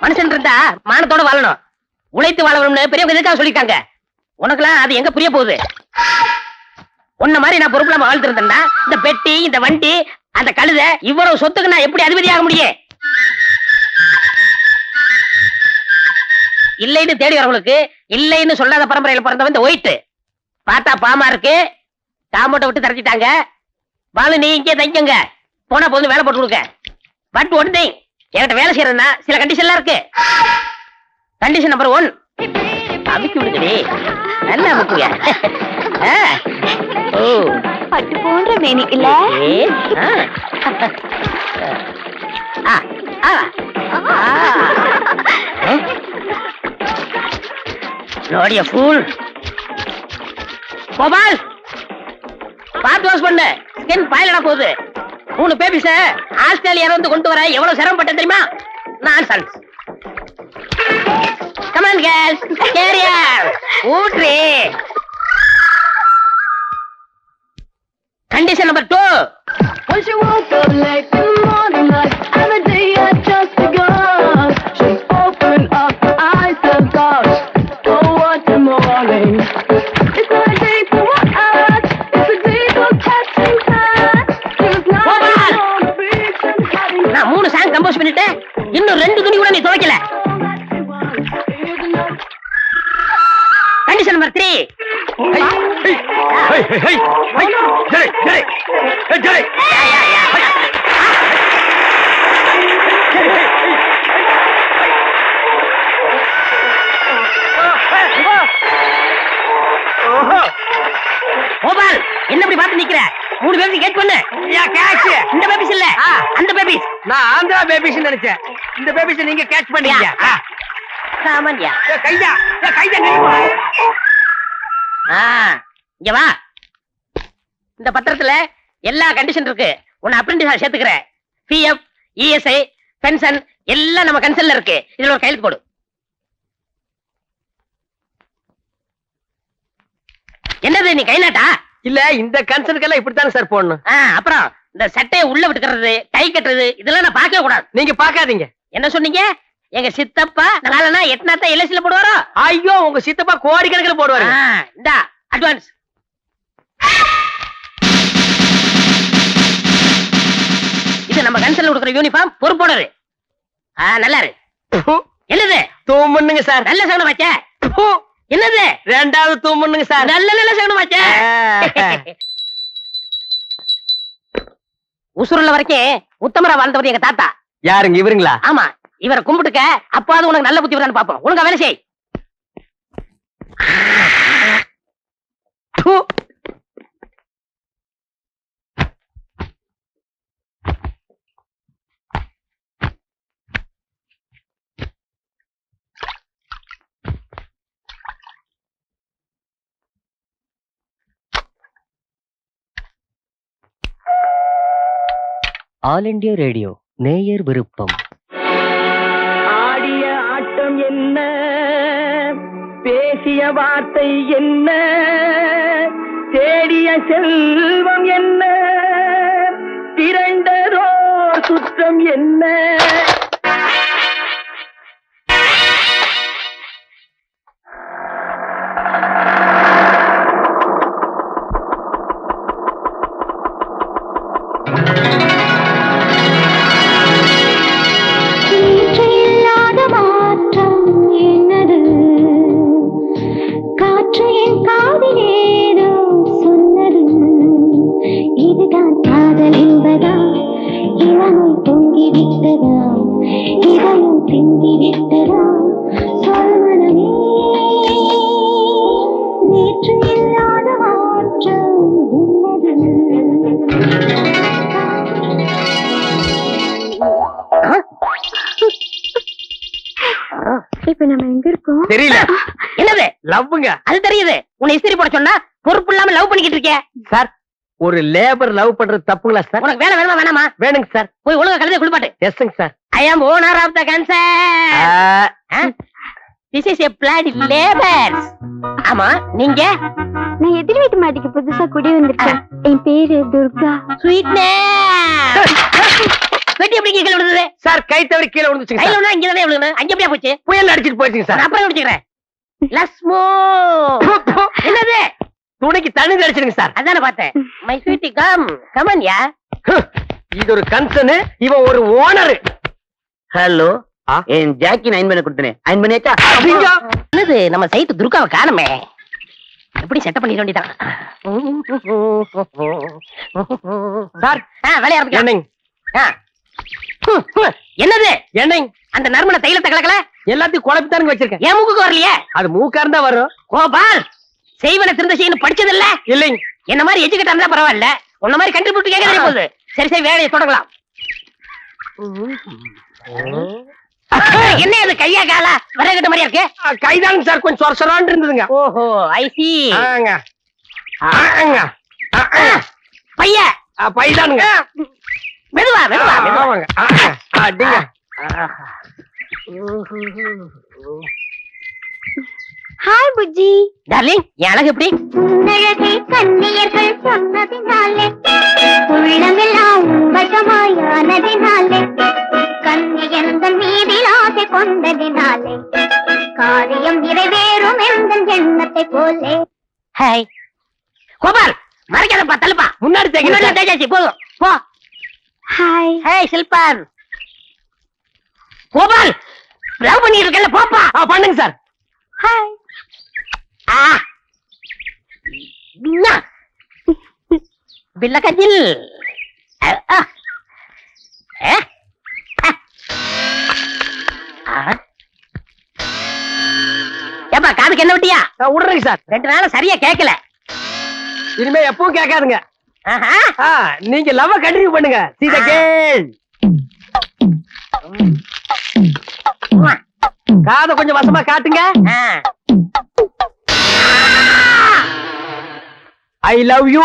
மனுஷன் இருந்தா மானத்தோட வாழணும், உழைத்து வாழணும்னு பெரியவங்க எதுக்காக சொல்லிருக்காங்க. உனக்குலாம் அது எங்க புரிய போகுது? உன்ன மாதிரி நான் பொறுப்புலாம வாழ்த்து இருந்தேன்னா இந்த பெட்டி, இந்த வண்டி, அந்த கழுத, இவ்வளவு சொத்துக்கு நான் எப்படி அதிபதி ஆக முடியும்? இல்லைன்னு தேடி வரவங்களுக்கு இல்லைன்னு சொல்லாத பரம்பரையில பிறந்தவன் இந்த ஒயிட்டு. பார்த்தா பாமா இருக்கு, காம்பவுண்ட விட்டு தரச்சிட்டாங்க. பாலு நீ இங்கே தங்கிங்க, போனா போதும் வேலை போட்டு கொடுக்க. பட் ஒன் திங், என்கிட்ட வேலை செய்யறதுன்னா சில கண்டிஷன்லாம் இருக்கு. கண்டிஷன் நம்பர் 1, அமுக்கி விடுங்கடி, நல்லா அமுக்குங்க. ஓ பட்டு போன்ற மேனி இல்ல? நோடிய ஃபூல். கோபால் பார்த்து வாஷ் பண்ணு, ஸ்கின் பாயிலடா போகுது. 3 பேபிஸ ஆஸ்திரேலியால வந்து கொண்டு வர எவ்வளவு சிரமப்பட்ட தெரியுமா? Nonsense. Come on girls, career ஊட்ரி. Condition number 2, Once you woke up late in the morning like every day I just begun. Should open up your eyes and thoughts. Oh, what a morning. It's not a day for what art. It's a day for catching time. It's not a day for the beach and having நான் 3 song compose பண்ணிட்டேன், இன்னும் 2 துணி கூட நீ துவைக்கல. Condition number 3, Gopal என்ன இப்படி பார்த்து நிக்கிற? 3 பேபிஸ் கேட்ச் பண்ணு. இந்த பேபிஸ் இல்ல, அந்த பேபிஸ். நான் ஆந்திரா பேபிஸ் நினைச்சேன். இந்த பேபிஸ் நீங்க கேட்ச் பண்ணீங்க. சாமான்யா கைதா கைதா. இங்க வா. இந்த பத்திரத்துல எல்லா கண்டிஷன் இருக்கு. உன்னை அப்ரெண்டிஸா சேர்த்துக்கிறேன். பிஎஃப், இஎஸ்ஐ, பென்ஷன் எல்லாம் நம்ம கன்சல்ல இருக்கு. இதுல ஒரு கையெழுத்து போடு. என்னது நீ கைநாட்டா? இல்ல, இந்த கன்சர்னுக்கெல்லாம் இப்படித்தானே சார் போடணும். அப்புறம் இந்த சட்டையை உள்ள விட்டுக்கிறது, டை கட்டுறது, இதெல்லாம் நான் பார்க்கவே கூடாது. நீங்க பாக்காதீங்க. என்ன சொன்னீங்க? எங்க சித்தப்பா நாளனா எத்தனாத்த எல்ஐசில போடுவாரோ? ஐயோ, உங்க சித்தப்பா கோடிக்கணக்கில் போடுவாரு. இந்த அட்வான்ஸ். இது நம்ம கன்சல்ல கொடுக்குற யூனிஃபார்ம், பொறுப்போடரு. நல்லா இருக்கு. என்னது? தூமுன்னுங்க சார். நல்ல சகுனம் வச்ச. என்னது? 2வது தூமுன்னுங்க சார். நல்ல சகுனம் வச்ச. உசுருள்ள வரைக்கும் உத்தமரா வாழ்ந்தவர் எங்க தாத்தா. யாருங்க இவருங்களா? ஆமா, இவரை கும்பிட்டுக்க. அப்பாவது உனக்கு நல்ல புத்தி வருதான்னு பாப்போம். ஒழுங்கா வேலை செய். ஆல் இண்டியா ரேடியோ நேயர் விருப்பம். ஆடிய ஆட்டம் என்ன, பேசிய வார்த்தை என்ன, தேடிய செல்வம் என்ன, திரண்டதோ சுற்றம் என்ன. இப்ப நம்ம எங்க இருக்கோம்? தெரியல. என்னது? லவ்வுங்க. அது தெரியுது. உன்னை இஸ்திரி போட சொன்னா பொறுப்பு இல்லாம லவ் பண்ணிக்கிட்டு இருக்கே. சார், ஒரு லேபர் லவ் பண்றது தப்புங்களா சார்? உனக்கு வேலை வேணுமா வேணாமா? வேணுங்க சார். போய் ஒழுங்கா கழுதை குளிப்பாட்டு. எஸ்ங்க sir. I am owner of the concern. This is a bloody labor. ஆமா, நீங்க? நான் எதிர் வீட்டு மாடிக்கு புதுசா குடி வந்திருக்கேன். என் பேரு துர்கா. Sweetness. பெட்டி எப்படி கீழே விழுந்தது? சார் கை தவறி கீழே விழுந்துச்சுங்க கையில சார். விழுந்தா இங்க தானே விழுகணும். அங்க எப்படியா போச்சு? புயல் அடிச்சிட்டு போயிடுச்சுங்க நான் சார். அப்புறம் குடிச்சுக்கிறேன். லஸ்மோ என்னது? துணைக்கு தண்ணி அடிச்சிருங்க சார். அதானே பார்த்தேன். My sweetie come come on yeah. இது ஒரு கன்சர்ன், இவன் ஒரு ஓனர். ஹலோ என் ஜாக்கி அயன் பண்ண கொடுத்தனே அயன் பண்ணியாச்சா? என்னது நம்ம சைத்து துர்காவை காணுமே. எப்படி செட்டப் பண்ணிட வேண்டியதான். சார் வேலைய ஆரம்பிக்கலாம். என்னங்க என்னது? என்னங்க அந்த நறுமண தைலத்தை கலக்கல எல்லாத்தையும் குழப்பித்தானுங்க வச்சிருக்கேன். என் மூக்குக்கு வரலையே. அது மூக்கா இருந்தா வரும். கோபால் செய்வன திருந்த செய்யணும் படிச்சது இல்ல. இல்லைங்க என்ன மாதிரி எஜுகேட் இருந்தா பரவாயில்ல. உன்ன மாதிரி கண்டுபிடிச்சு கேட்க தெரிய போகுது. சரி சரி வேலையை தொடங்கலாம். என்ன அது கையா காலா வரகட்ட மாதிரியா இருக்கு? கைதானுங்க சார், கொஞ்சம் சொரசொரான்னு இருந்ததுங்க. ஓஹோ ஐ சி. ஆங்க ஆங்க பைய பைதானுங்க. மெதுவா மெதுவா மெதுவா. ஆமாங்க அடிங்க. ஹாய் புஜ்ஜி. டார்லிங் என் அழகு எப்படி? உன்னழகை கண்ணியர்கள் சொன்னதினாலே உள்ளமெல்லாம் வசமாயானதினாலே கண்ணியந்தன் மீதில் ஆசை கொண்டதினாலே காரியம் நிறைவேறும் எந்த எண்ணத்தை போலே. ஹாய் கோபால் மறைக்காதப்பா தள்ளுப்பா. முன்னாடி முன்னாடி தேய்ங்க. தேஜாச்சி போதும் போ. ஹாய். ஹாய் சில்பான். கோபால் லவ் பண்ணிட்டு இருக்கல போப்பா. பண்ணுங்க சார். ஹாய். ஆ பின்னா பில்ல கஜில். ஏப்பா காதுக்கு என்ன விட்டியா? விடுறேங்க சார். 2 நாளா சரியா கேட்கல. இனிமே எப்பவும் கேட்காதுங்க. ஆஹா. நீங்க லவ் கண்டினியூ பண்ணுங்க. See the game. காதை கொஞ்சம் வசமா காட்டுங்க. ஆ. I love you.